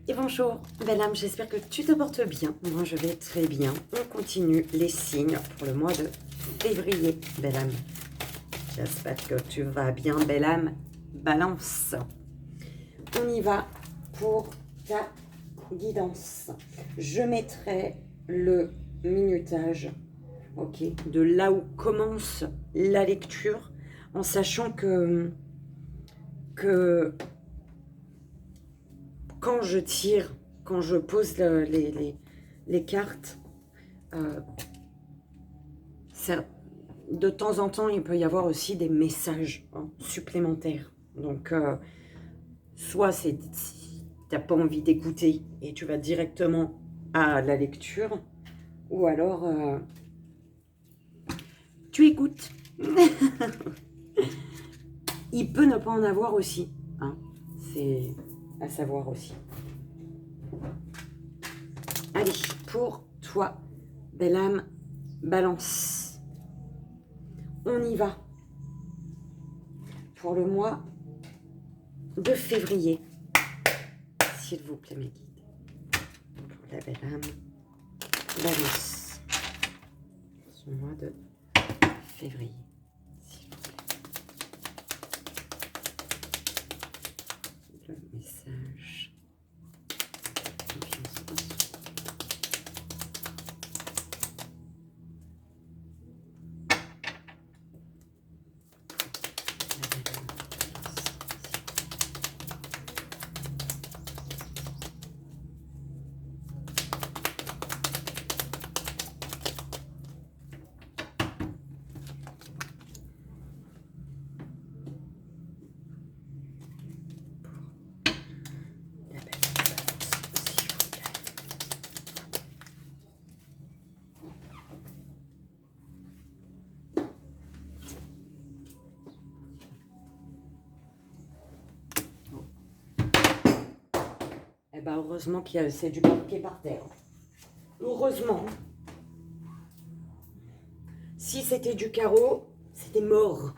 Et bonjour, belle âme, j'espère que tu te portes bien. Moi, je vais très bien. On continue les signes pour le mois de février, belle âme. J'espère que tu vas bien, belle âme. Balance. On y va pour ta guidance. Je mettrai le minutage, ok, de là où commence la lecture, en sachant que quand je tire, quand je pose les cartes, de temps en temps, il peut y avoir aussi des messages supplémentaires. Donc, soit si tu n'as pas envie d'écouter et tu vas directement à la lecture, ou alors tu écoutes. Il peut ne pas en avoir aussi. Hein. C'est à savoir aussi. Allez, pour toi, belle âme, balance. On y va. Pour le mois de février. S'il vous plaît, mes guides. Pour la belle âme, balance. Ce mois de février. Le message. Confiance en soi. Eh ben, heureusement qu'il y a c'est du papier par terre. Heureusement. Si c'était du carreau, c'était mort.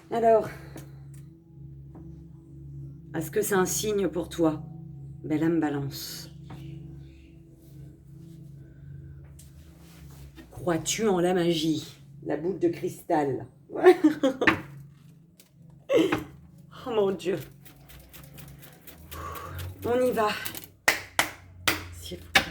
Alors, est-ce que c'est un signe pour toi, belle âme balance? Crois-tu en la magie? La boule de cristal. Oh mon Dieu. On y va. S'il vous plaît.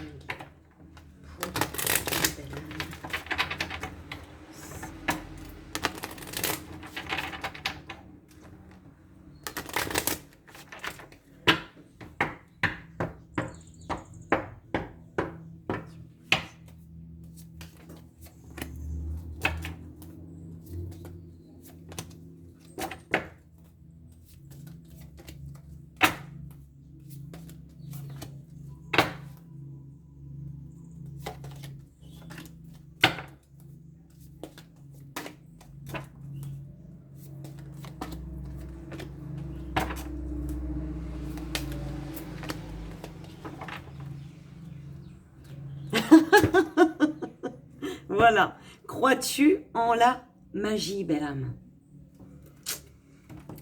Voilà. Crois-tu en la magie, belle âme?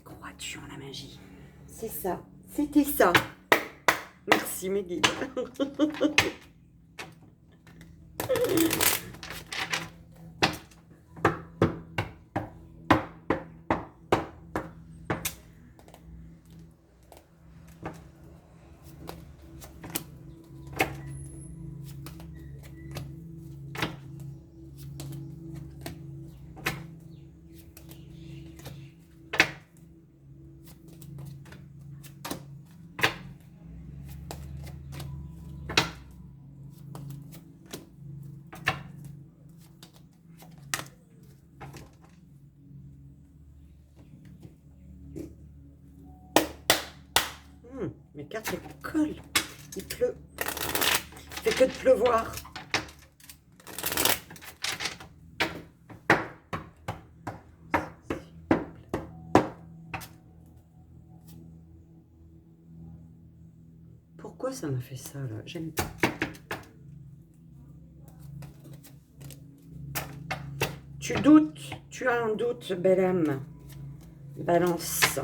Crois-tu en la magie? C'est ça. C'était ça. Merci, mes guides. Mes cartes, elles collent. Il pleut. Il fait que de pleuvoir. Pourquoi ça m'a fait ça, là? J'aime pas. Tu doutes. Tu as un doute, belle âme. Balance.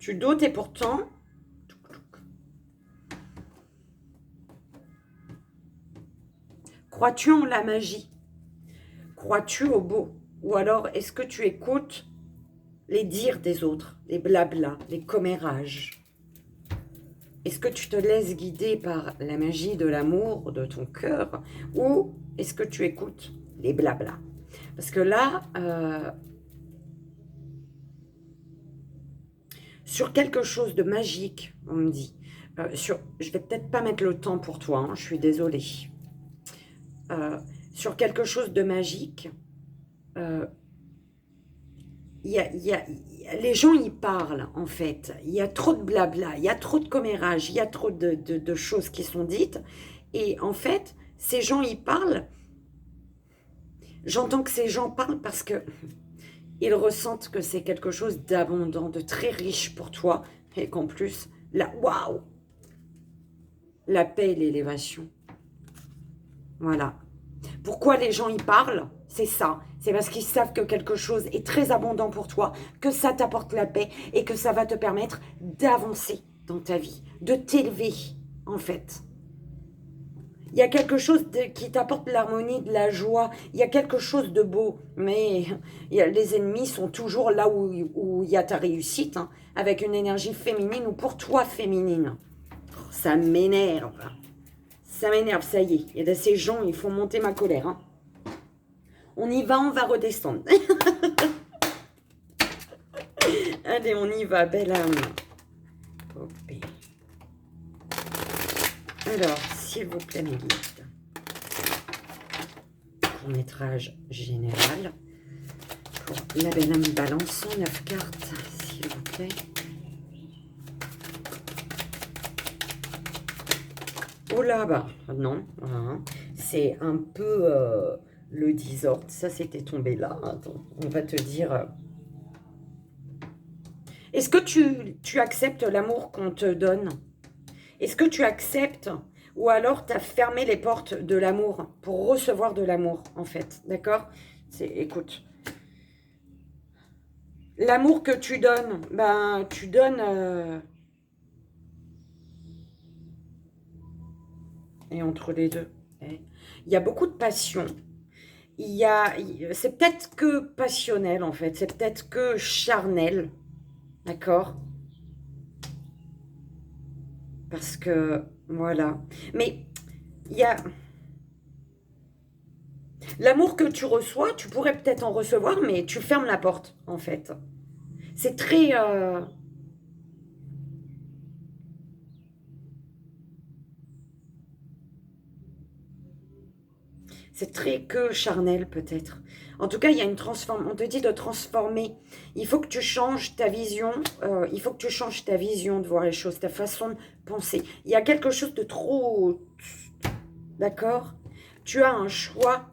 Tu doutes et pourtant... Crois-tu en la magie? Crois-tu au beau? Ou alors, est-ce que tu écoutes les dires des autres, les blablas, les commérages? Est-ce que tu te laisses guider par la magie de l'amour, de ton cœur? Ou est-ce que tu écoutes les blablas? Parce que là, sur quelque chose de magique, on me dit, je vais peut-être pas mettre le temps pour toi, hein, je suis désolée. Sur quelque chose de magique, euh, les gens y parlent en fait. Il y a trop de blabla, il y a trop de commérages, il y a trop de choses qui sont dites. Et en fait, ces gens y parlent. J'entends que ces gens parlent parce que ils ressentent que c'est quelque chose d'abondant, de très riche pour toi. Et qu'en plus, waouh, la paix et l'élévation. Voilà. Pourquoi les gens y parlent? C'est ça. C'est parce qu'ils savent que quelque chose est très abondant pour toi, que ça t'apporte la paix et que ça va te permettre d'avancer dans ta vie, de t'élever, en fait. Il y a quelque chose qui t'apporte de l'harmonie, de la joie. Il y a quelque chose de beau. Mais les ennemis sont toujours là où il y a ta réussite, hein, avec une énergie féminine ou pour toi féminine. Ça m'énerve. Ça m'énerve, ça y est. Il y a de ces gens, il faut monter ma colère. Hein. On y va, on va redescendre. Allez, on y va, belle âme. Okay. Alors, s'il vous plaît, mes guides. Court-métrage général. Pour la belle âme balançant, 9 cartes, s'il vous plaît. Oh là, bah, non. Hein. C'est un peu le désordre. Ça, c'était tombé là. Attends, on va te dire... Est-ce que tu acceptes l'amour qu'on te donne? Est-ce que tu acceptes ou alors tu as fermé les portes de l'amour pour recevoir de l'amour, en fait? D'accord? Écoute, l'amour que tu donnes, ben, tu donnes... et entre les deux, il y a beaucoup de passion. C'est peut-être que passionnel, en fait. C'est peut-être que charnel. D'accord? Parce que, voilà. Mais il y a... L'amour que tu reçois, tu pourrais peut-être en recevoir, mais tu fermes la porte, en fait. C'est très... c'est très que charnel, peut-être. En tout cas, il y a une transformation. On te dit de transformer. Il faut que tu changes ta vision. Il faut que tu changes ta vision de voir les choses, ta façon de penser. Il y a quelque chose de trop... D'accord? Tu as un choix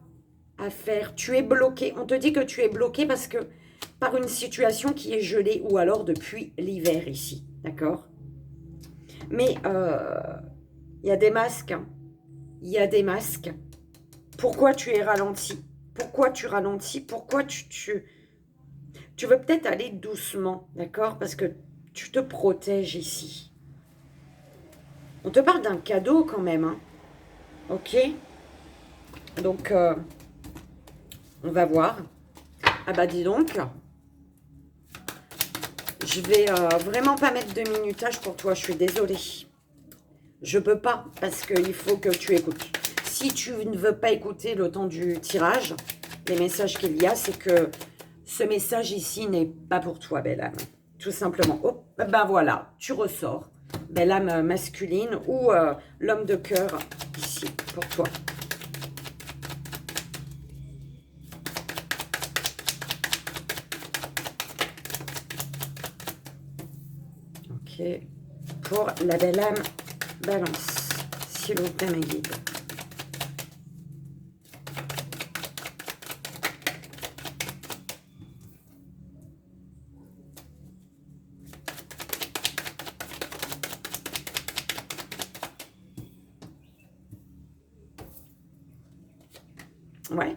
à faire. Tu es bloqué. On te dit que tu es bloqué parce que par une situation qui est gelée ou alors depuis l'hiver ici. D'accord? Mais il y a des masques. Hein. Il y a des masques. Pourquoi tu es ralenti? Pourquoi tu ralentis? Pourquoi tu veux peut-être aller doucement, d'accord? Parce que tu te protèges ici. On te parle d'un cadeau quand même, hein? Ok? Donc, on va voir. Ah bah dis donc, je vais vraiment pas mettre de minutage pour toi, je suis désolée. Je peux pas, parce qu'il faut que tu écoutes. Si tu ne veux pas écouter le temps du tirage, les messages qu'il y a, c'est que ce message ici n'est pas pour toi, belle âme. Tout simplement. Oh, ben voilà, tu ressors. Belle âme masculine ou l'homme de cœur ici, pour toi. Ok. Pour la belle âme balance. S'il vous plaît, mes guides. Ouais.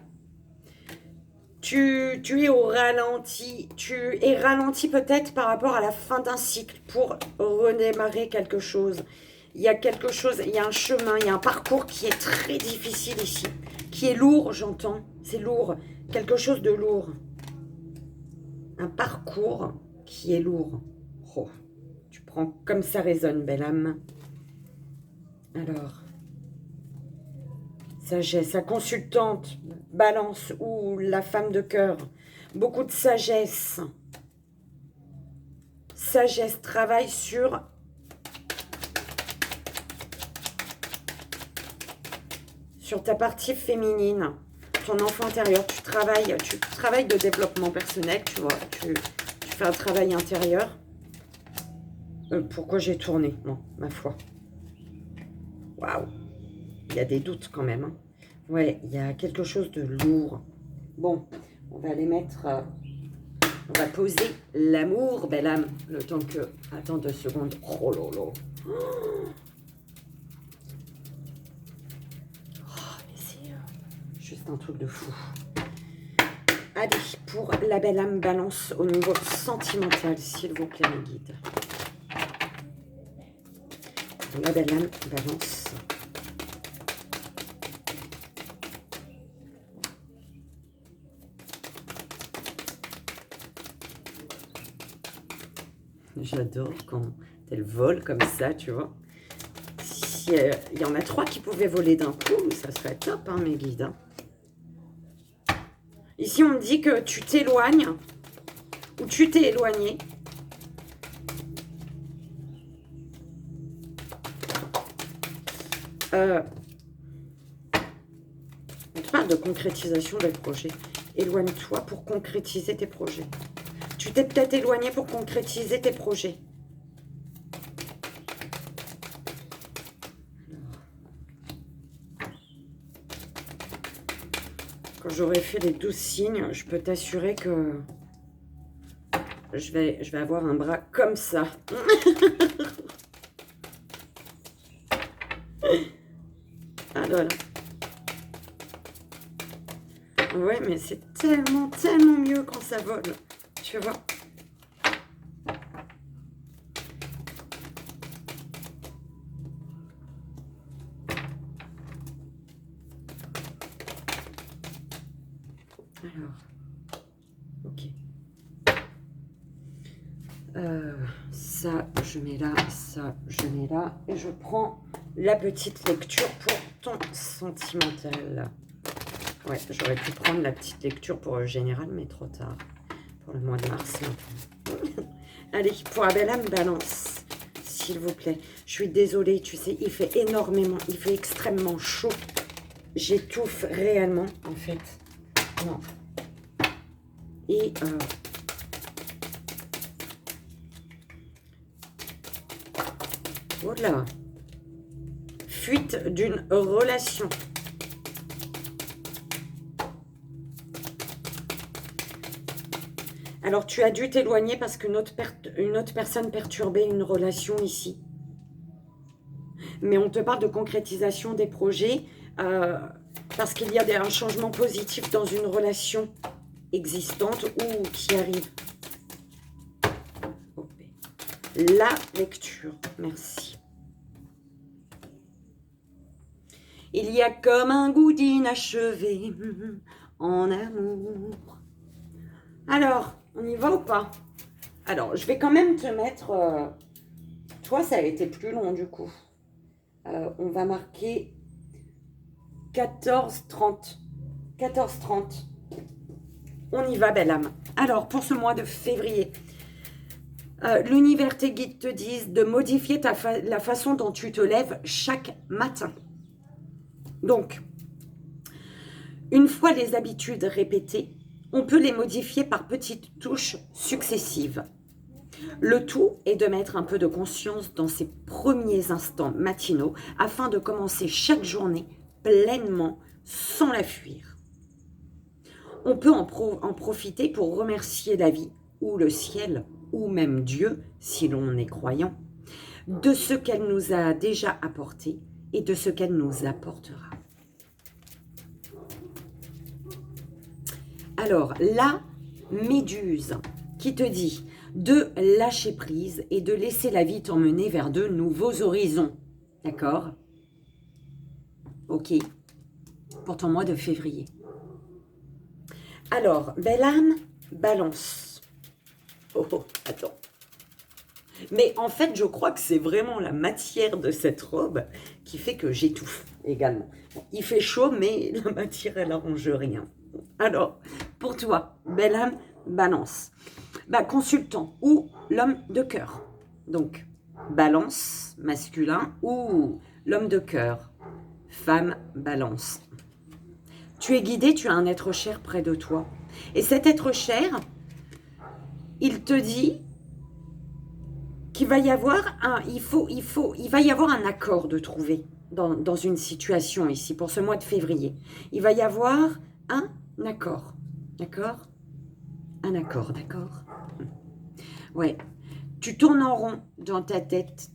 Tu es au ralenti. Tu es ralenti peut-être par rapport à la fin d'un cycle pour redémarrer quelque chose. Il y a quelque chose, il y a un chemin, il y a un parcours qui est très difficile ici. Qui est lourd, j'entends. C'est lourd. Quelque chose de lourd. Un parcours qui est lourd. Oh, tu prends comme ça résonne, belle âme. Alors, sagesse, la consultante, balance ou la femme de cœur. Beaucoup de sagesse. Sagesse, travaille sur ta partie féminine, ton enfant intérieur. Tu travailles de développement personnel, tu vois. Tu fais un travail intérieur. Pourquoi j'ai tourné? Non, ma foi. Waouh! Il y a des doutes quand même. Hein. Ouais, il y a quelque chose de lourd. Bon, on va les mettre... on va poser l'amour, belle âme. Le temps que... Attends 2 secondes. Oh lolo. Oh, mais c'est juste un truc de fou. Allez, pour la belle âme balance au niveau sentimental, s'il vous plaît, mes guides. La belle âme balance. J'adore quand elle vole comme ça, tu vois. Si, il y en a 3 qui pouvaient voler d'un coup, ça serait top, hein, mes guides. Hein. Ici, on me dit que tu t'éloignes ou tu t'es éloigné. On te parle de concrétisation des projets. Éloigne-toi pour concrétiser tes projets. Tu t'es peut-être éloigné pour concrétiser tes projets. Quand j'aurai fait les 12 signes, je peux t'assurer que je vais avoir un bras comme ça. Ah voilà. Ouais, mais c'est tellement, tellement mieux quand ça vole. Tu vois. Alors, ok. Ça, je mets là, ça, je mets là. Et je prends la petite lecture pour ton sentimental. Ouais, j'aurais pu prendre la petite lecture pour le général, mais trop tard. Pour le mois de mars. Allez, pour la belle âme balance, s'il vous plaît. Je suis désolée, tu sais, il fait énormément, il fait extrêmement chaud. J'étouffe réellement, en fait. Non. Et... voilà. Fuite d'une relation. Alors, tu as dû t'éloigner parce qu'une autre personne perturbait une relation ici. Mais on te parle de concrétisation des projets parce qu'il y a un changement positif dans une relation existante ou qui arrive. La lecture, merci. Il y a comme un goût d'inachevé en amour. Alors, on y va ou pas? Alors, je vais quand même te mettre... toi, ça a été plus long du coup. On va marquer 14h30. 14h30. On y va, belle âme. Alors, pour ce mois de février, l'univers, tes guides te disent de modifier la façon dont tu te lèves chaque matin. Donc, une fois les habitudes répétées, on peut les modifier par petites touches successives. Le tout est de mettre un peu de conscience dans ces premiers instants matinaux afin de commencer chaque journée pleinement sans la fuir. On peut en profiter pour remercier la vie ou le ciel ou même Dieu, si l'on est croyant, de ce qu'elle nous a déjà apporté et de ce qu'elle nous apportera. Alors, la méduse qui te dit de lâcher prise et de laisser la vie t'emmener vers de nouveaux horizons. D'accord? Ok. Pour ton mois de février. Alors, belle âme, balance. Oh, oh, attends. Mais en fait, je crois que c'est vraiment la matière de cette robe qui fait que j'étouffe également. Bon, il fait chaud, mais la matière, elle n'arrange rien. Alors, pour toi, belle âme, balance. Bah, consultant ou l'homme de cœur. Donc, balance, masculin, ou l'homme de cœur, femme, balance. Tu es guidé, tu as un être cher près de toi. Et cet être cher, il te dit qu'il va y avoir il va y avoir un accord de trouver dans une situation ici, pour ce mois de février. Il va y avoir un accord, d'accord? Un accord, d'accord? Ouais. Tu tournes en rond dans ta tête.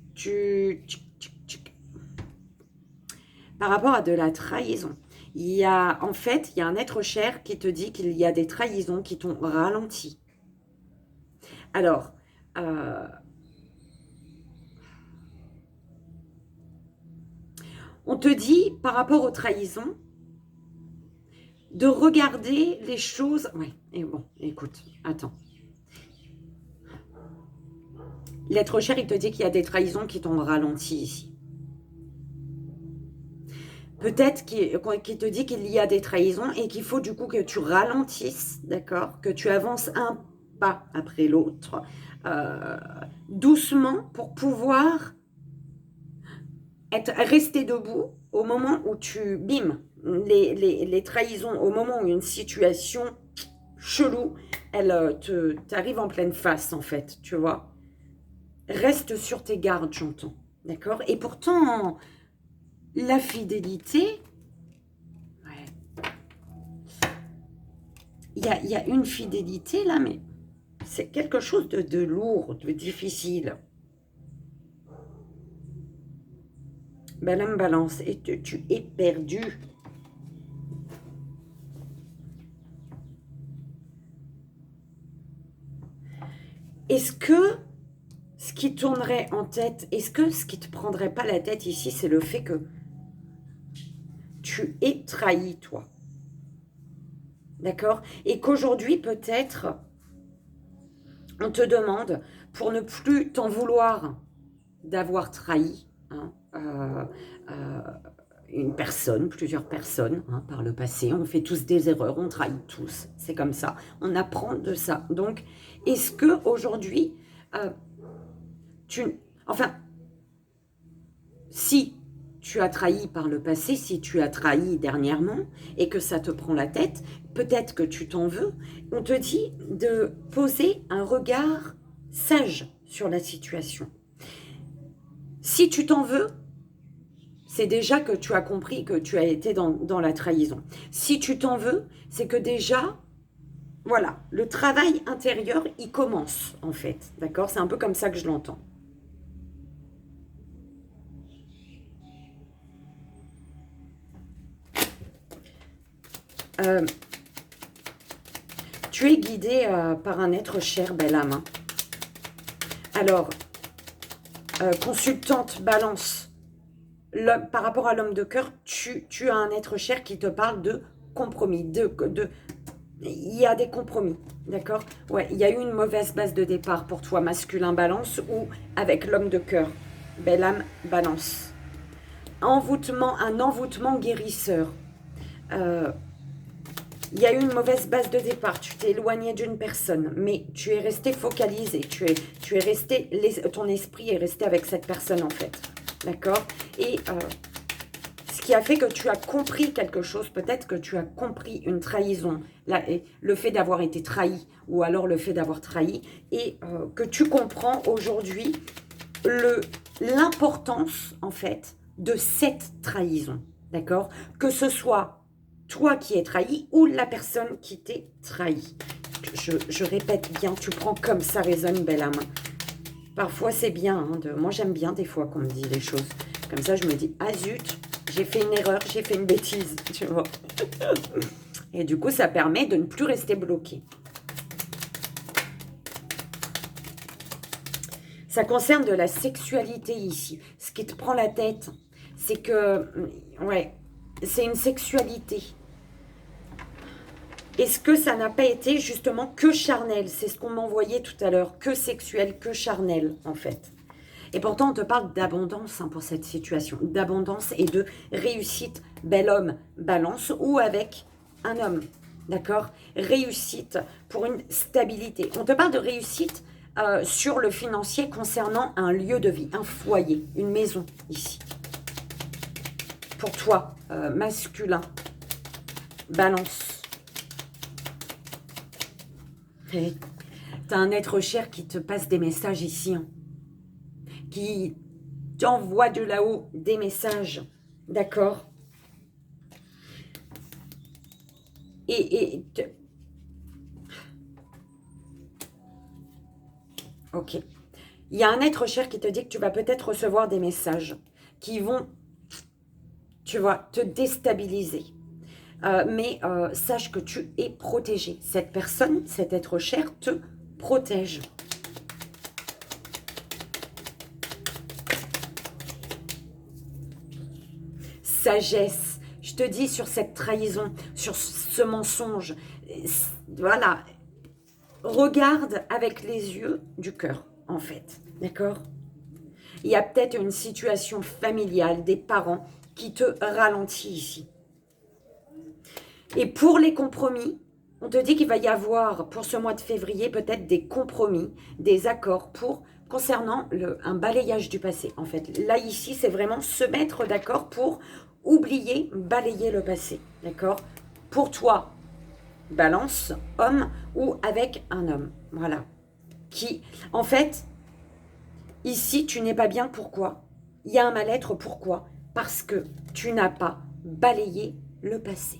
Par rapport à de la trahison. En fait, il y a un être cher qui te dit qu'il y a des trahisons qui t'ont ralenti. Alors, on te dit, par rapport aux trahisons, de regarder les choses... Ouais, et bon, écoute, attends. L'être cher, il te dit qu'il y a des trahisons qui t'ont ralenti ici. Peut-être qu'il te dit qu'il y a des trahisons et qu'il faut du coup que tu ralentisses, d'accord? Que tu avances un pas après l'autre, doucement pour pouvoir rester debout au moment où bim, les trahisons, au moment où une situation chelou, elle t'arrive en pleine face en fait, tu vois. Reste sur tes gardes, j'entends, d'accord? Et pourtant... La fidélité, ouais. Il y a une fidélité là, mais c'est quelque chose de lourd, de difficile. Belle âme balance, et tu es perdu. Est-ce que ce qui tournerait en tête, est-ce que ce qui te prendrait pas la tête ici, c'est le fait que tu es trahi, toi. D'accord? Et qu'aujourd'hui, peut-être, on te demande, pour ne plus t'en vouloir d'avoir trahi hein, une personne, plusieurs personnes hein, par le passé. On fait tous des erreurs, on trahit tous. C'est comme ça. On apprend de ça. Donc, est-ce qu'aujourd'hui, enfin, si tu as trahi par le passé, si tu as trahi dernièrement et que ça te prend la tête, peut-être que tu t'en veux, on te dit de poser un regard sage sur la situation. Si tu t'en veux, c'est déjà que tu as compris que tu as été dans la trahison. Si tu t'en veux, c'est que déjà, voilà, le travail intérieur, il commence en fait, d'accord? C'est un peu comme ça que je l'entends. Tu es guidé par un être cher, belle âme. Hein. Alors, consultante balance, par rapport à l'homme de cœur, tu as un être cher qui te parle de compromis. Il y a des compromis, d'accord? Ouais, il y a eu une mauvaise base de départ pour toi, masculin balance, ou avec l'homme de cœur, belle âme balance. Envoûtement, un envoûtement guérisseur. Il y a eu une mauvaise base de départ, tu t'es éloigné d'une personne, mais tu es resté focalisé, tu es resté, ton esprit est resté avec cette personne en fait, d'accord? Et ce qui a fait que tu as compris quelque chose, peut-être que tu as compris une trahison, le fait d'avoir été trahi, ou alors le fait d'avoir trahi, et que tu comprends aujourd'hui l'importance en fait de cette trahison, d'accord? Que ce soit toi qui es trahi ou la personne qui t'est trahi. Je répète bien, tu prends comme ça résonne, belle âme. Parfois, c'est bien. Hein, moi, j'aime bien des fois qu'on me dit les choses. Comme ça, je me dis, ah zut, j'ai fait une erreur, j'ai fait une bêtise, tu vois. Et du coup, ça permet de ne plus rester bloqué. Ça concerne de la sexualité ici. Ce qui te prend la tête, c'est que, ouais, c'est une sexualité. Est-ce que ça n'a pas été justement que charnel? C'est ce qu'on m'envoyait tout à l'heure, que sexuel, que charnel, en fait. Et pourtant, on te parle d'abondance pour cette situation. D'abondance et de réussite. Bel homme, balance, ou avec un homme. D'accord? Réussite pour une stabilité. On te parle de réussite sur le financier concernant un lieu de vie, un foyer, une maison, ici. Pour toi, masculin, balance. Tu as un être cher qui te passe des messages ici, hein, qui t'envoie de là-haut des messages, d'accord? Ok. Il y a un être cher qui te dit que tu vas peut-être recevoir des messages qui vont, tu vois, te déstabiliser. Mais sache que tu es protégé. Cette personne, cet être cher te protège. Sagesse. Je te dis sur cette trahison, sur ce mensonge. Voilà. Regarde avec les yeux du cœur, en fait. D'accord? Il y a peut-être une situation familiale, des parents qui te ralentissent ici. Et pour les compromis, on te dit qu'il va y avoir pour ce mois de février peut-être des compromis, des accords concernant un balayage du passé. En fait, là ici, c'est vraiment se mettre d'accord pour oublier, balayer le passé. D'accord? Pour toi, balance, homme ou avec un homme. Voilà. Qui, en fait, ici, tu n'es pas bien. Pourquoi? Il y a un mal-être. Pourquoi? Parce que tu n'as pas balayé le passé.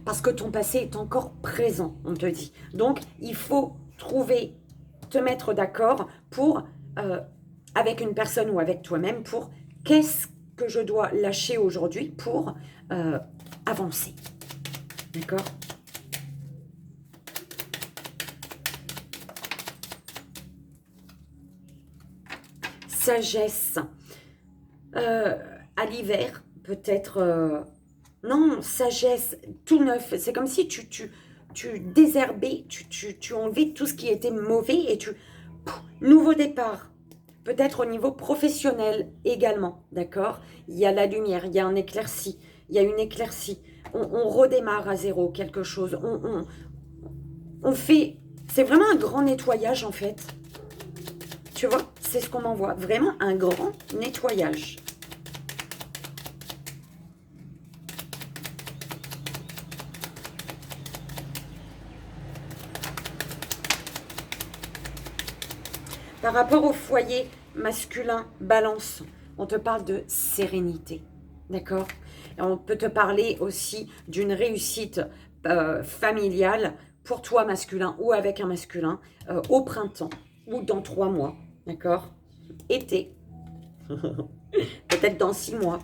Parce que ton passé est encore présent, on te dit. Donc, il faut trouver, te mettre d'accord pour, avec une personne ou avec toi-même, pour qu'est-ce que je dois lâcher aujourd'hui pour avancer. D'accord? Sagesse. À l'hiver, peut-être... non, sagesse, tout neuf. C'est comme si tu désherbais, tu enlevais tout ce qui était mauvais et nouveau départ. Peut-être au niveau professionnel également, d'accord? Il y a la lumière, il y a un éclairci, il y a une éclaircie. On redémarre à zéro quelque chose. On fait... C'est vraiment un grand nettoyage en fait. Tu vois, c'est ce qu'on m'envoie. Vraiment un grand nettoyage. Par rapport au foyer masculin, balance, on te parle de sérénité, d'accord? On peut te parler aussi d'une réussite familiale pour toi masculin ou avec un masculin au printemps ou dans 3 mois, d'accord? Été, peut-être dans 6 mois.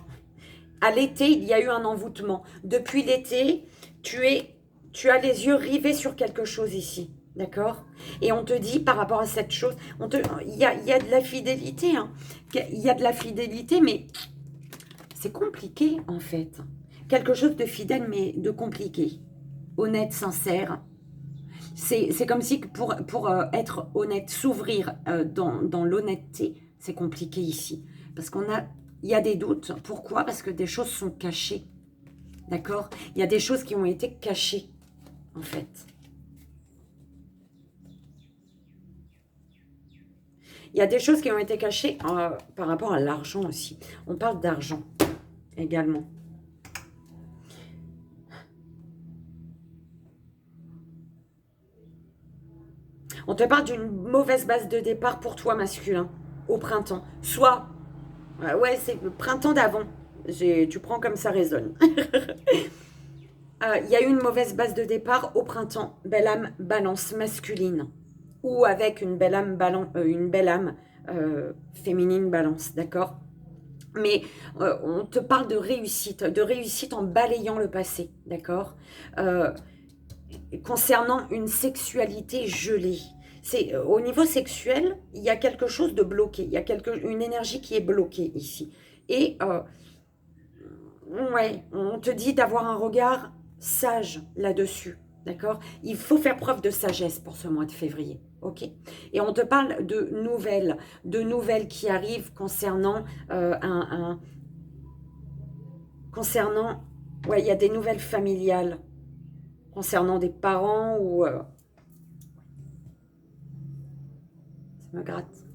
À l'été, il y a eu un envoûtement. Depuis l'été, tu as les yeux rivés sur quelque chose ici. D'accord? Et on te dit par rapport à cette chose, il y a de la fidélité. Hein. Il y a de la fidélité, mais c'est compliqué en fait. Quelque chose de fidèle, mais de compliqué. Honnête, sincère. C'est comme si pour être honnête, s'ouvrir dans l'honnêteté, c'est compliqué ici. Parce il y a des doutes. Pourquoi? Parce que des choses sont cachées. D'accord? Il y a des choses qui ont été cachées, en fait. Il y a des choses qui ont été cachées par rapport à l'argent aussi. On parle d'argent également. On te parle d'une mauvaise base de départ pour toi, masculin, au printemps. Soit, ouais, c'est le printemps d'avant. Tu prends comme ça résonne. Il y a eu une mauvaise base de départ au printemps. Belle âme balance masculine. Ou avec une belle âme, féminine balance, d'accord? Mais on te parle de réussite en balayant le passé, d'accord? Concernant une sexualité gelée. C'est au niveau sexuel, il y a quelque chose de bloqué, il y a une énergie qui est bloquée ici. Et ouais, on te dit d'avoir un regard sage là-dessus, d'accord? Il faut faire preuve de sagesse pour ce mois de février, ok? Et on te parle de nouvelles qui arrivent concernant concernant, ouais, il y a des nouvelles familiales concernant des parents ou ça me gratte,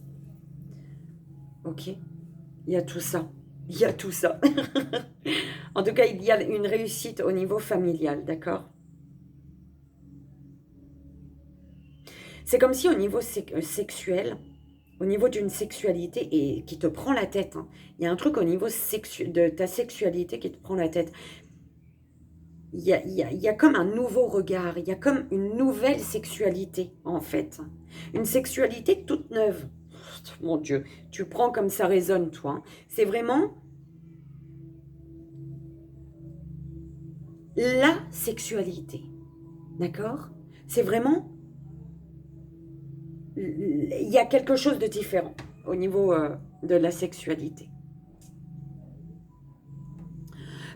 ok? Il y a tout ça, il y a tout ça. En tout cas, il y a une réussite au niveau familial, d'accord? C'est comme si au niveau sexuel, au niveau d'une sexualité et qui te prend la tête, hein, il y a un truc au niveau de ta sexualité qui te prend la tête. Il y a comme un nouveau regard, il y a comme une nouvelle sexualité en fait. Une sexualité toute neuve. Mon Dieu, tu prends comme ça résonne toi, hein. C'est vraiment la sexualité, d'accord? C'est vraiment, il y a quelque chose de différent au niveau de la sexualité.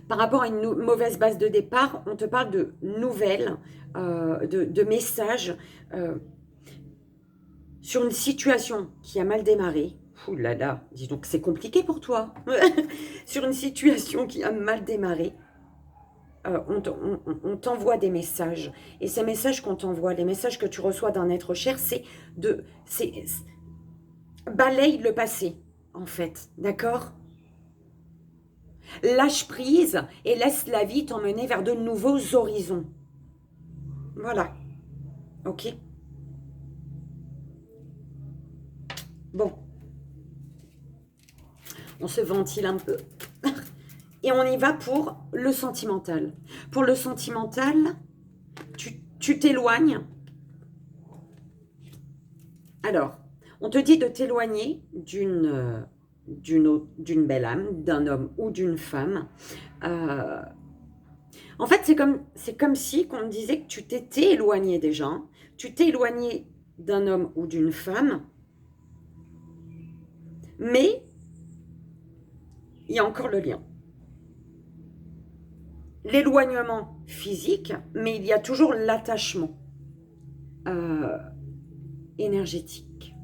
Par rapport à une mauvaise base de départ, on te parle de nouvelles, de messages sur une situation qui a mal démarré. Ouh là là, dis donc c'est compliqué pour toi. Sur une situation qui a mal démarré, on t'envoie des messages. Et ces messages qu'on t'envoie, les messages que tu reçois d'un être cher, balaye le passé, en fait. D'accord? Lâche prise et laisse la vie t'emmener vers de nouveaux horizons. Voilà. Ok? Bon. On se ventile un peu. Et on y va pour le sentimental. Pour le sentimental, tu t'éloignes. Alors, on te dit de t'éloigner d'une belle âme, d'un homme ou d'une femme. En fait, c'est comme si qu'on me disait que tu t'étais éloigné déjà. Hein. Tu t'es éloigné d'un homme ou d'une femme, mais il y a encore le lien. L'éloignement physique, mais il y a toujours l'attachement énergétique.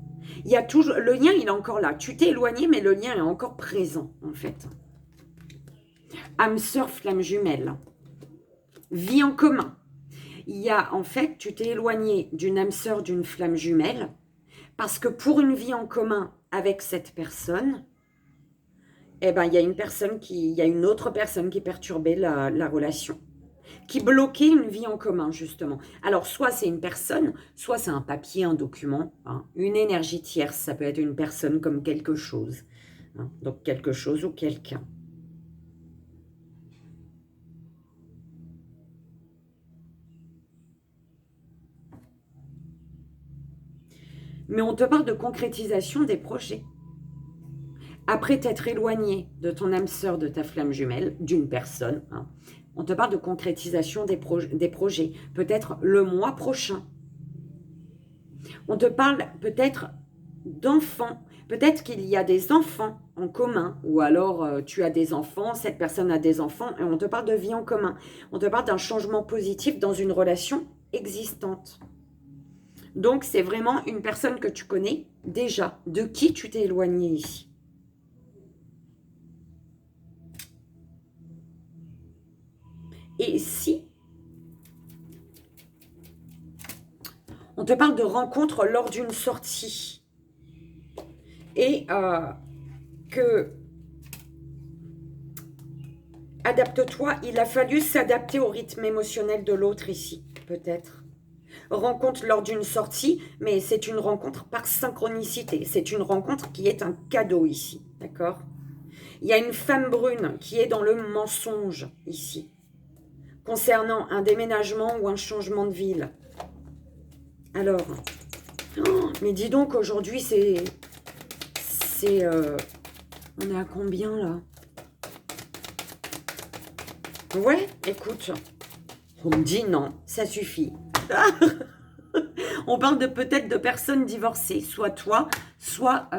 Il y a toujours, le lien, il est encore là. Tu t'es éloigné, mais le lien est encore présent, en fait. Âme sœur, flamme jumelle. Vie en commun. Il y a, en fait, tu t'es éloigné d'une âme sœur, d'une flamme jumelle, parce que pour une vie en commun avec cette personne, eh ben, il y a une autre personne qui perturbait la relation, qui bloquait une vie en commun, justement. Alors, soit c'est une personne, soit c'est un papier, un document, hein, une énergie tierce, ça peut être une personne comme quelque chose. Hein, donc, quelque chose ou quelqu'un. Mais on te parle de concrétisation des projets. Après t'être éloigné de ton âme sœur, de ta flamme jumelle, d'une personne, hein, on te parle de concrétisation des projets. Peut-être le mois prochain. On te parle peut-être d'enfants. Peut-être qu'il y a des enfants en commun. Ou alors tu as des enfants, cette personne a des enfants. Et on te parle de vie en commun. On te parle d'un changement positif dans une relation existante. Donc c'est vraiment une personne que tu connais déjà. De qui tu t'es éloigné ici. Et si on te parle de rencontre lors d'une sortie et que adapte-toi, il a fallu s'adapter au rythme émotionnel de l'autre ici, peut-être. Rencontre lors d'une sortie, mais c'est une rencontre par synchronicité. C'est une rencontre qui est un cadeau ici, d'accord? Il y a une femme brune qui est dans le mensonge ici, concernant un déménagement ou un changement de ville. Alors, oh, mais dis donc, aujourd'hui, c'est On est à combien, là? Ouais, écoute. On me dit non, ça suffit. On parle de peut-être de personnes divorcées, soit toi, soit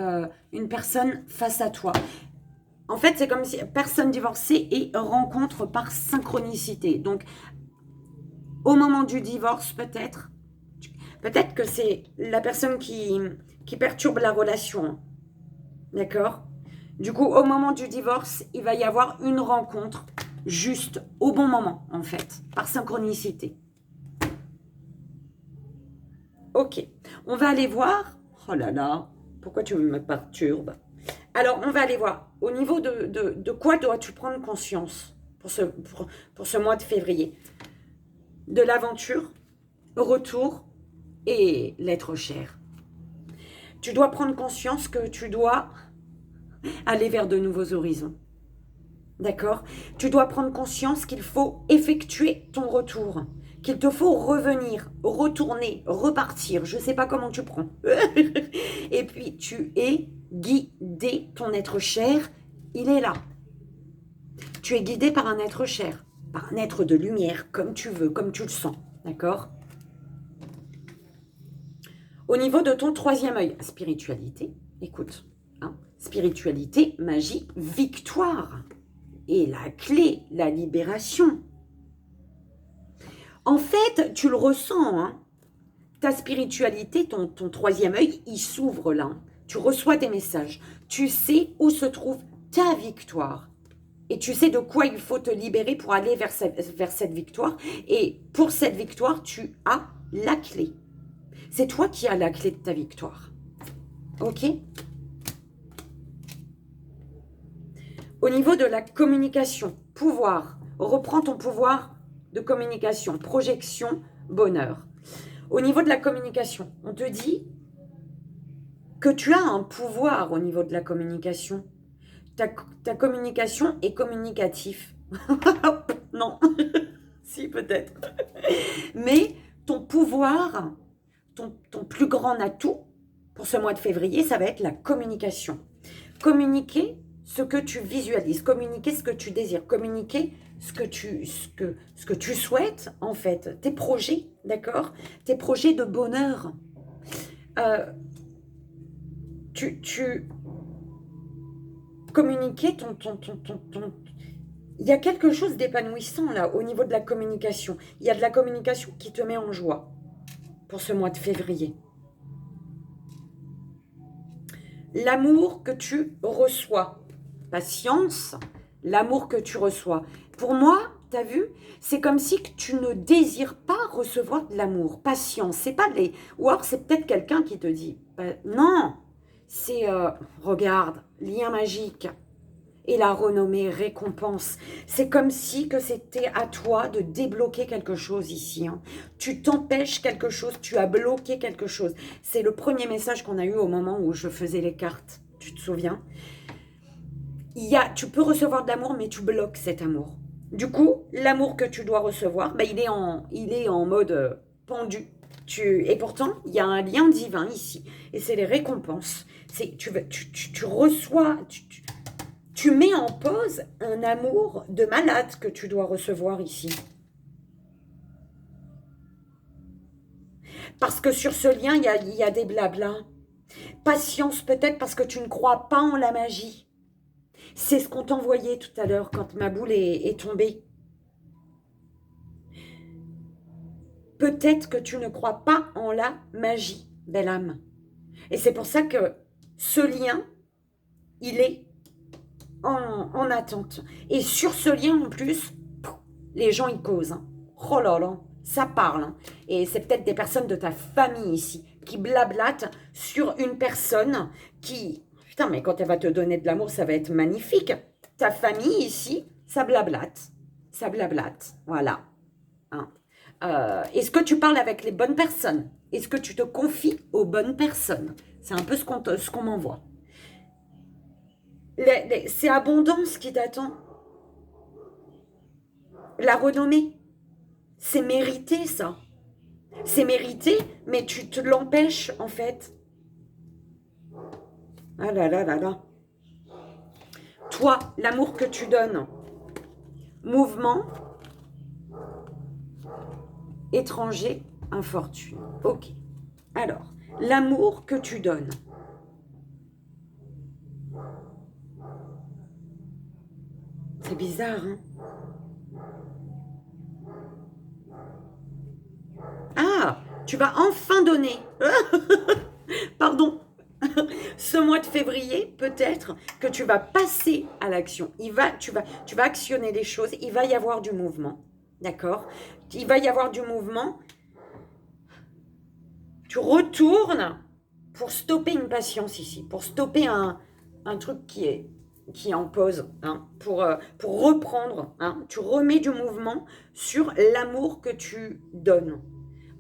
une personne face à toi. En fait, c'est comme si personne divorcée et rencontre par synchronicité. Donc, au moment du divorce, peut-être que c'est la personne qui perturbe la relation. D'accord? Du coup, au moment du divorce, il va y avoir une rencontre juste au bon moment, en fait, par synchronicité. Ok, on va aller voir. Oh là là, pourquoi tu me perturbes? Alors, on va aller voir. Au niveau de quoi dois-tu prendre conscience pour ce mois de février? De l'aventure, retour et l'être cher. Tu dois prendre conscience que tu dois aller vers de nouveaux horizons. D'accord? Tu dois prendre conscience qu'il faut effectuer ton retour, qu'il te faut revenir, retourner, repartir. Je ne sais pas comment tu prends. Et puis, tu es guidé, ton être cher, il est là. Tu es guidé par un être cher, par un être de lumière, comme tu veux, comme tu le sens. D'accord? Au niveau de ton troisième œil, spiritualité, écoute, hein, spiritualité, magie, victoire. Et la clé, la libération. En fait, tu le ressens, hein, ta spiritualité, ton troisième œil, il s'ouvre là. Tu reçois des messages. Tu sais où se trouve ta victoire. Et tu sais de quoi il faut te libérer pour aller vers cette victoire. Et pour cette victoire, tu as la clé. C'est toi qui as la clé de ta victoire. Ok? Au niveau de la communication, pouvoir, reprends ton pouvoir de communication, projection, bonheur. Au niveau de la communication, on te dit que tu as un pouvoir au niveau de la communication. Ta communication est communicative. Non, si peut-être. Mais ton pouvoir, ton plus grand atout pour ce mois de février, ça va être la communication. Communiquer ce que tu visualises, communiquer ce que tu désires, communiquer ce que tu souhaites, en fait, tes projets, d'accord? Tes projets de bonheur. Communiquer il y a quelque chose d'épanouissant là au niveau de la communication. Il y a de la communication qui te met en joie pour ce mois de février. L'amour que tu reçois, patience, l'amour que tu reçois. Pour moi, tu as vu, c'est comme si tu ne désires pas recevoir de l'amour. Patience, c'est pas les... Ou alors c'est peut-être quelqu'un qui te dit, non, c'est, regarde, lien magique et la renommée récompense. C'est comme si que c'était à toi de débloquer quelque chose ici. Hein. Tu t'empêches quelque chose, tu as bloqué quelque chose. C'est le premier message qu'on a eu au moment où je faisais les cartes. Tu te souviens? Tu peux recevoir de l'amour, mais tu bloques cet amour. Du coup, l'amour que tu dois recevoir, il est en mode pendu. Et pourtant, il y a un lien divin ici. Et c'est les récompenses. Tu reçois... Tu mets en pause un amour de malade que tu dois recevoir ici. Parce que sur ce lien, il y a des blablas. Patience peut-être parce que tu ne crois pas en la magie. C'est ce qu'on t'envoyait tout à l'heure quand ma boule est tombée. Peut-être que tu ne crois pas en la magie, belle âme. Et c'est pour ça que ce lien, il est en attente. Et sur ce lien, en plus, les gens, ils causent. Hein. Oh là là, ça parle. Hein. Et c'est peut-être des personnes de ta famille ici qui blablatent sur une personne qui... Putain, mais quand elle va te donner de l'amour, ça va être magnifique. Ta famille ici, ça blablate. Ça blablate. Voilà. Hein. Est-ce que tu parles avec les bonnes personnes? Est-ce que tu te confies aux bonnes personnes? C'est un peu ce qu'on m'envoie. C'est abondance qui t'attend. La renommée. C'est mérité, ça. C'est mérité, mais tu te l'empêches, en fait. Ah là là là là. Toi, l'amour que tu donnes. Mouvement. Étranger, infortune. Ok. Alors, l'amour que tu donnes. C'est bizarre, hein? Ah, tu vas enfin donner. Pardon. Ce mois de février, peut-être que tu vas passer à l'action. Tu vas actionner les choses. Il va y avoir du mouvement. D'accord? Il va y avoir du mouvement. Tu retournes pour stopper une patience ici. Pour stopper un truc qui est en pause. Hein, pour reprendre. Hein, tu remets du mouvement sur l'amour que tu donnes.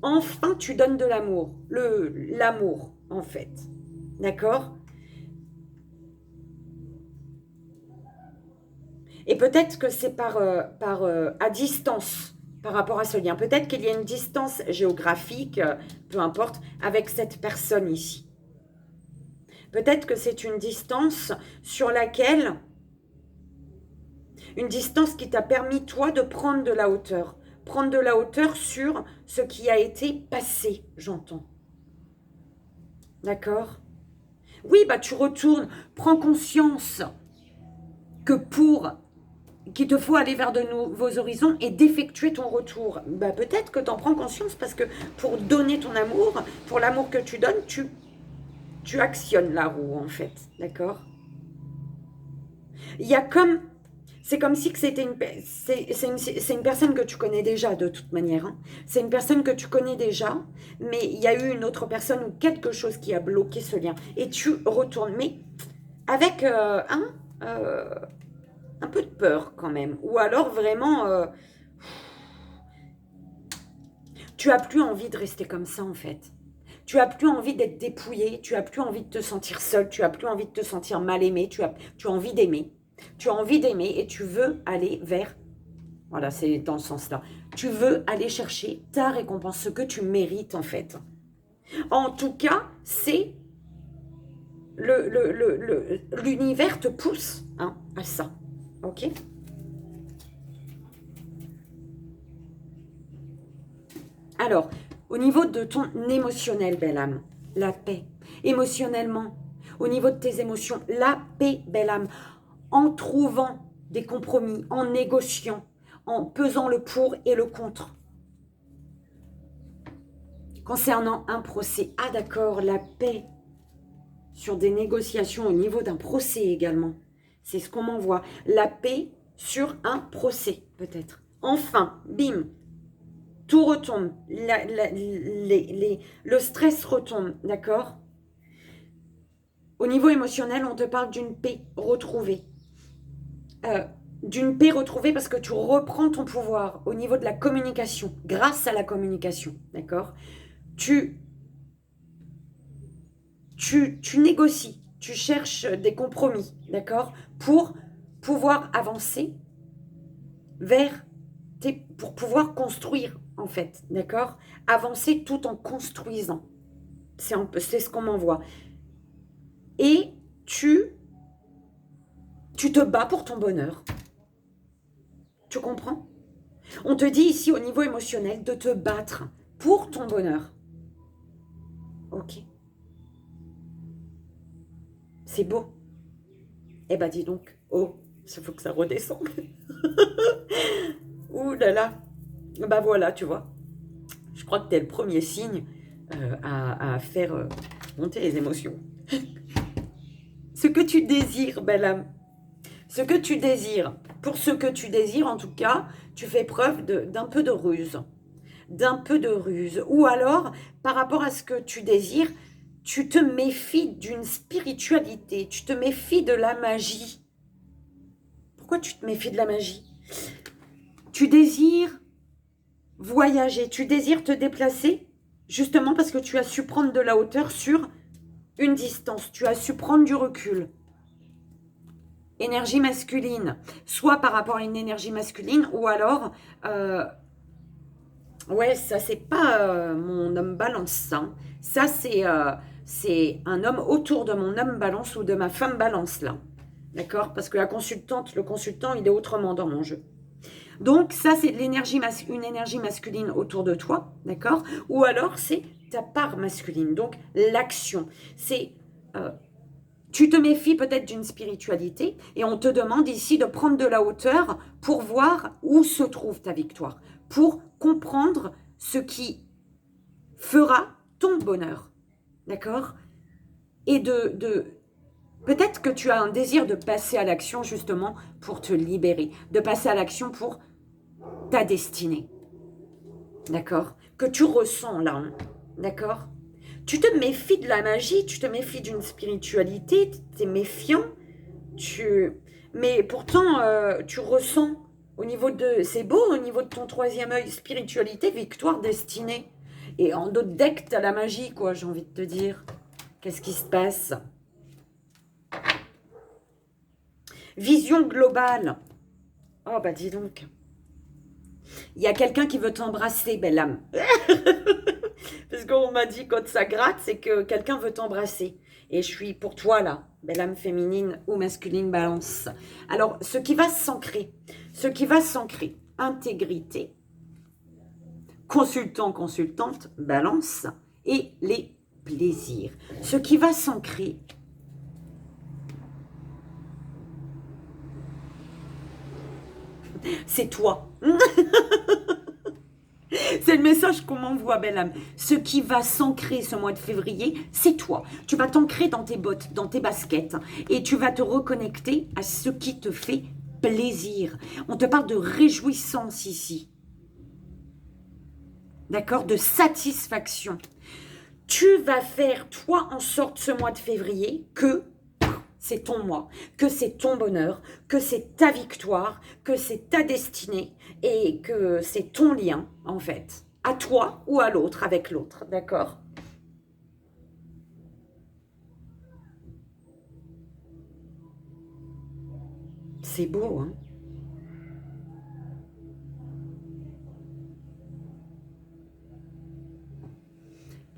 Enfin, tu donnes de l'amour. L'amour, en fait. D'accord? Et peut-être que c'est à distance par rapport à ce lien. Peut-être qu'il y a une distance géographique, peu importe, avec cette personne ici. Peut-être que c'est une distance sur laquelle... Une distance qui t'a permis, toi, de prendre de la hauteur. Prendre de la hauteur sur ce qui a été passé, j'entends. D'accord? Oui, bah tu retournes, prends conscience que qu'il te faut aller vers de nouveaux horizons et d'effectuer ton retour. Bah, peut-être que tu en prends conscience parce que pour donner ton amour, pour l'amour que tu donnes, tu actionnes la roue en fait. D'accord? Il y a comme... C'est comme si c'était c'est une personne que tu connais déjà de toute manière. Hein. C'est une personne que tu connais déjà, mais il y a eu une autre personne ou quelque chose qui a bloqué ce lien. Et tu retournes, mais avec un peu de peur quand même. Ou alors vraiment, tu as plus envie de rester comme ça en fait. Tu as plus envie d'être dépouillé, tu as plus envie de te sentir seul, tu as plus envie de te sentir mal aimé, tu as envie d'aimer. Tu as envie d'aimer et tu veux aller vers... Voilà, c'est dans le sens là. Tu veux aller chercher ta récompense, ce que tu mérites en fait. En tout cas, c'est... L'univers te pousse hein, à ça. Ok ? Alors, au niveau de ton émotionnel, belle âme, la paix. Émotionnellement, au niveau de tes émotions, la paix, belle âme. En trouvant des compromis, en négociant, en pesant le pour et le contre. Concernant un procès, ah d'accord, la paix sur des négociations au niveau d'un procès également. C'est ce qu'on m'envoie. La paix sur un procès, peut-être. Enfin, bim, tout retombe. Le stress retombe, d'accord? Au niveau émotionnel, on te parle d'une paix retrouvée. D'une paix retrouvée parce que tu reprends ton pouvoir au niveau de la communication, grâce à la communication, d'accord? Tu négocies, tu cherches des compromis, d'accord? Pour pouvoir avancer pour pouvoir construire, en fait, d'accord? Avancer tout en construisant. C'est ce qu'on m'envoie. Et tu te bats pour ton bonheur. Tu comprends? On te dit ici au niveau émotionnel de te battre pour ton bonheur. Ok. C'est beau. Eh ben dis donc, oh, il faut que ça redescende. Ouh là là. Bah voilà, tu vois. Je crois que tu es le premier signe à faire monter les émotions. Ce que tu désires, belle âme. Ce que tu désires. Pour ce que tu désires, en tout cas, tu fais preuve d'un peu de ruse. D'un peu de ruse. Ou alors, par rapport à ce que tu désires, tu te méfies d'une spiritualité. Tu te méfies de la magie. Pourquoi tu te méfies de la magie? Tu désires voyager, tu désires te déplacer, justement parce que tu as su prendre de la hauteur sur une distance. Tu as su prendre du recul. Énergie masculine, soit par rapport à une énergie masculine, ou alors, ouais, ça c'est pas mon homme balance, hein. Ça c'est un homme autour de mon homme balance ou de ma femme balance là. D'accord? Parce que la consultante, le consultant, il est autrement dans mon jeu. Donc, ça, c'est de l'énergie une énergie masculine autour de toi, d'accord? Ou alors, c'est ta part masculine, donc l'action. C'est, tu te méfies peut-être d'une spiritualité et on te demande ici de prendre de la hauteur pour voir où se trouve ta victoire, pour comprendre ce qui fera ton bonheur, d'accord? Et peut-être que tu as un désir de passer à l'action justement pour te libérer, de passer à l'action pour ta destinée, d'accord? Que tu ressens là, hein, d'accord? Tu te méfies de la magie, tu te méfies d'une spiritualité, tu es méfiant, mais pourtant tu ressens au niveau de, c'est beau, au niveau de ton troisième œil, spiritualité, victoire, destinée. Et en d'autres decks, tu as la magie, quoi, j'ai envie de te dire. Qu'est-ce qui se passe? Vision globale. Oh, bah dis donc. Il y a quelqu'un qui veut t'embrasser, belle âme. Parce qu'on m'a dit quand ça gratte, c'est que quelqu'un veut t'embrasser. Et je suis pour toi là, belle âme féminine ou masculine balance. Alors, ce qui va s'ancrer, intégrité, consultant, consultante, balance, et les plaisirs. Ce qui va s'ancrer, c'est toi. C'est le message qu'on m'envoie, belle âme. Ce qui va s'ancrer ce mois de février, c'est toi. Tu vas t'ancrer dans tes bottes, dans tes baskets, et tu vas te reconnecter à ce qui te fait plaisir. On te parle de réjouissance ici. D'accord? De satisfaction. Tu vas faire, toi, en sorte ce mois de février que c'est ton mois, que c'est ton bonheur, que c'est ta victoire, que c'est ta destinée et que c'est ton lien, en fait, à toi ou à l'autre, avec l'autre, d'accord? C'est beau, hein?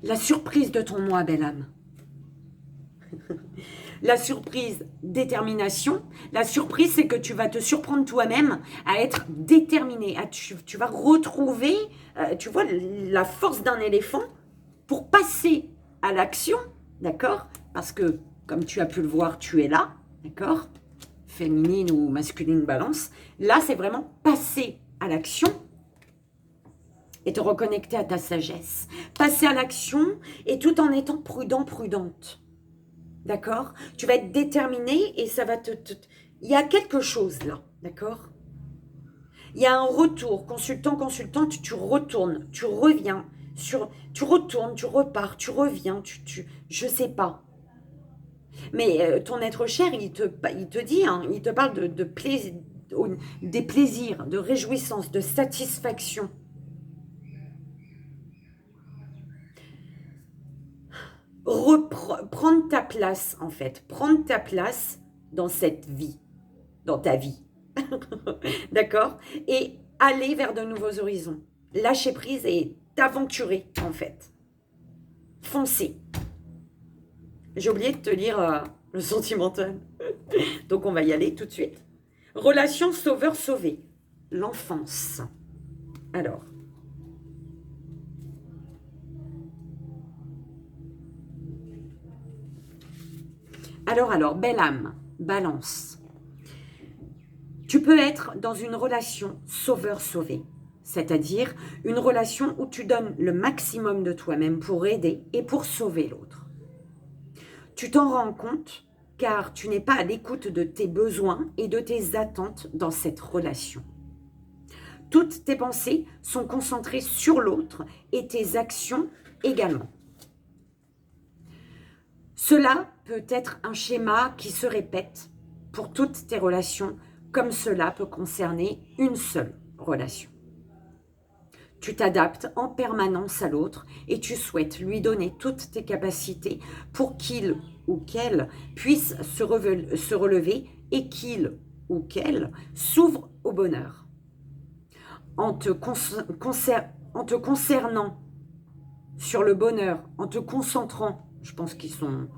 La surprise de ton mois, belle âme. La surprise, détermination. La surprise, c'est que tu vas te surprendre toi-même à être déterminé. Tu vas retrouver, tu vois, la force d'un éléphant pour passer à l'action, d'accord? Parce que, comme tu as pu le voir, tu es là, d'accord? Féminine ou masculine balance. Là, c'est vraiment passer à l'action et te reconnecter à ta sagesse. Passer à l'action et tout en étant prudent, prudente. D'accord? Tu vas être déterminé et ça va Il y a quelque chose là, d'accord? Il y a un retour, consultant, consultante, tu retournes, tu reviens, tu retournes, tu repars, tu reviens, je sais pas. Mais ton être cher, il te dit, hein, il te parle de plaisir, des plaisirs, de réjouissance, de satisfaction. Prendre ta place, en fait. Prendre ta place dans cette vie, dans ta vie. D'accord? Et aller vers de nouveaux horizons. Lâcher prise et t'aventurer, en fait. Foncer. J'ai oublié de te lire le sentimental. Donc, on va y aller tout de suite. Relation sauveur-sauvé. L'enfance. Alors. Alors, belle âme, balance. Tu peux être dans une relation sauveur-sauvé, c'est-à-dire une relation où tu donnes le maximum de toi-même pour aider et pour sauver l'autre. Tu t'en rends compte car tu n'es pas à l'écoute de tes besoins et de tes attentes dans cette relation. Toutes tes pensées sont concentrées sur l'autre et tes actions également. Cela peut être un schéma qui se répète pour toutes tes relations, comme cela peut concerner une seule relation. Tu t'adaptes en permanence à l'autre et tu souhaites lui donner toutes tes capacités pour qu'il ou qu'elle puisse se relever et qu'il ou qu'elle s'ouvre au bonheur. En te concernant sur le bonheur, en te concentrant, je pense qu'ils sont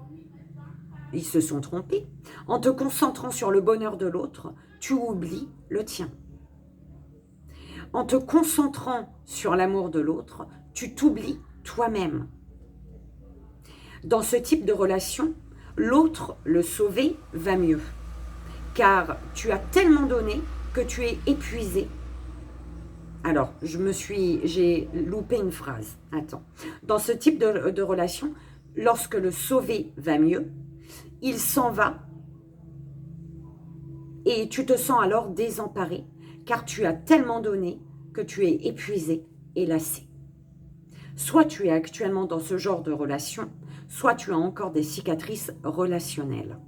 ils se sont trompés. En te concentrant sur le bonheur de l'autre, tu oublies le tien. En te concentrant sur l'amour de l'autre, tu t'oublies toi-même. Dans ce type de relation, l'autre, le sauver, va mieux. Car tu as tellement donné que tu es épuisé. Alors, j'ai loupé une phrase. Attends. Dans ce type de relation, lorsque le sauver va mieux, il s'en va et tu te sens alors désemparé car tu as tellement donné que tu es épuisé et lassé. Soit tu es actuellement dans ce genre de relation, soit tu as encore des cicatrices relationnelles.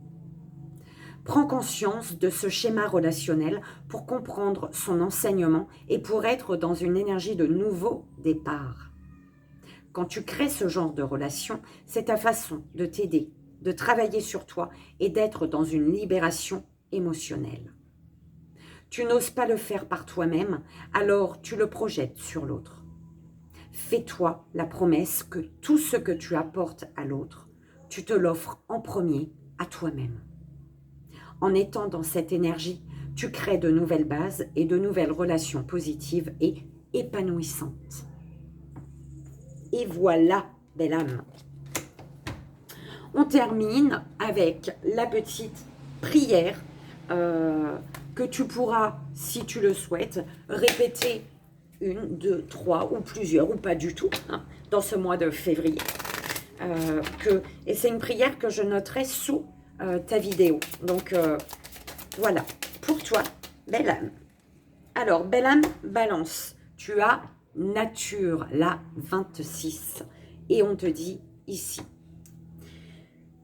Prends conscience de ce schéma relationnel pour comprendre son enseignement et pour être dans une énergie de nouveau départ. Quand tu crées ce genre de relation, c'est ta façon de t'aider, de travailler sur toi et d'être dans une libération émotionnelle. Tu n'oses pas le faire par toi-même, alors tu le projettes sur l'autre. Fais-toi la promesse que tout ce que tu apportes à l'autre, tu te l'offres en premier à toi-même. En étant dans cette énergie, tu crées de nouvelles bases et de nouvelles relations positives et épanouissantes. Et voilà, belle âme. On termine avec la petite prière que tu pourras, si tu le souhaites, répéter 1, 2, 3 ou plusieurs, ou pas du tout, hein, dans ce mois de février. Et c'est une prière que je noterai sous ta vidéo. Donc, voilà, pour toi, belle âme. Alors, belle âme, balance, tu as nature, la 26. Et on te dit ici,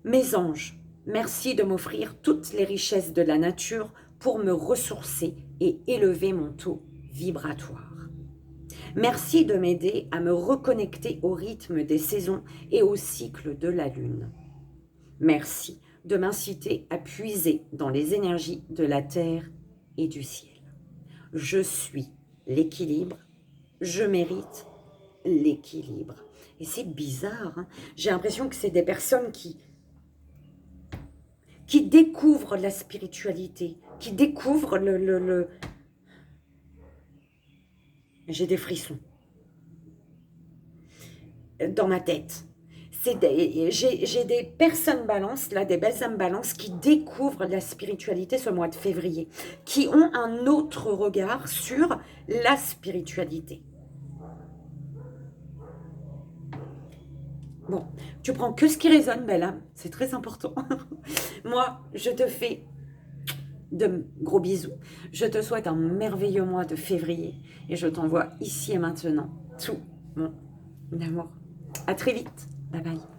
mes anges, merci de m'offrir toutes les richesses de la nature pour me ressourcer et élever mon taux vibratoire. Merci de m'aider à me reconnecter au rythme des saisons et au cycle de la lune. Merci de m'inciter à puiser dans les énergies de la terre et du ciel. Je suis l'équilibre, je mérite l'équilibre. Et c'est bizarre, hein, j'ai l'impression que c'est des personnes qui découvrent la spiritualité, qui découvrent le... J'ai des frissons dans ma tête. J'ai des personnes balance, là, des belles âmes balance qui découvrent la spiritualité ce mois de février, qui ont un autre regard sur la spiritualité. Bon, tu prends que ce qui résonne, belle âme, c'est très important. Moi, je te fais de gros bisous. Je te souhaite un merveilleux mois de février et je t'envoie ici et maintenant tout mon amour. À très vite. Bye bye.